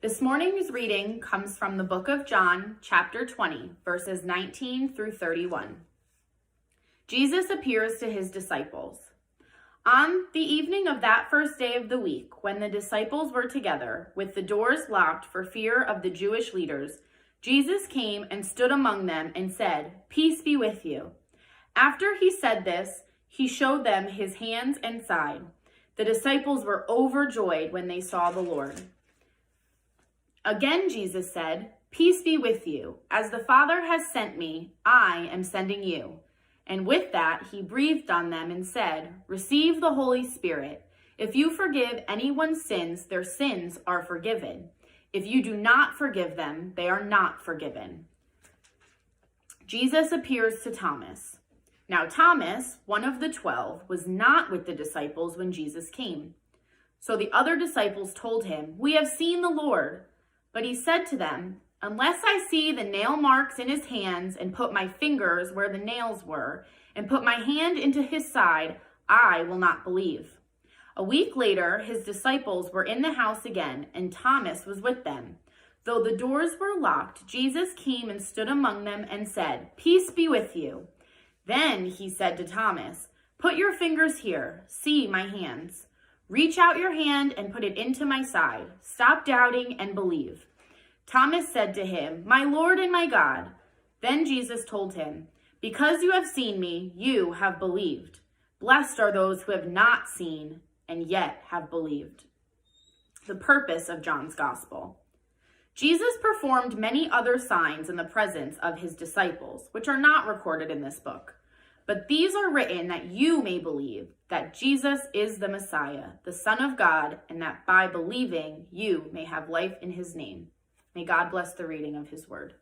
This morning's reading comes from the book of John, chapter 20, verses 19 through 31. Jesus appears to his disciples. On the evening of that first day of the week, when the disciples were together, with the doors locked for fear of the Jewish leaders, Jesus came and stood among them and said, "Peace be with you." After he said this, he showed them his hands and side. The disciples were overjoyed when they saw the Lord. Again, Jesus said, "Peace be with you. As the Father has sent me, I am sending you." And with that, he breathed on them and said, "Receive the Holy Spirit. If you forgive anyone's sins, their sins are forgiven. If you do not forgive them, they are not forgiven." Jesus appears to Thomas. Now Thomas, one of the 12, was not with the disciples when Jesus came. So the other disciples told him, "We have seen the Lord." But he said to them, "Unless I see the nail marks in his hands and put my fingers where the nails were and put my hand into his side, I will not believe." A week later, his disciples were in the house again, and Thomas was with them. Though the doors were locked, Jesus came and stood among them and said, "Peace be with you." Then he said to Thomas, "Put your fingers here. See my hands. Reach out your hand and put it into my side. Stop doubting and believe." Thomas said to him, "My Lord and my God." Then Jesus told him, "Because you have seen me, you have believed. Blessed are those who have not seen and yet have believed." The purpose of John's Gospel. Jesus performed many other signs in the presence of his disciples, which are not recorded in this book. But these are written that you may believe that Jesus is the Messiah, the Son of God, and that by believing you may have life in his name. May God bless the reading of his word.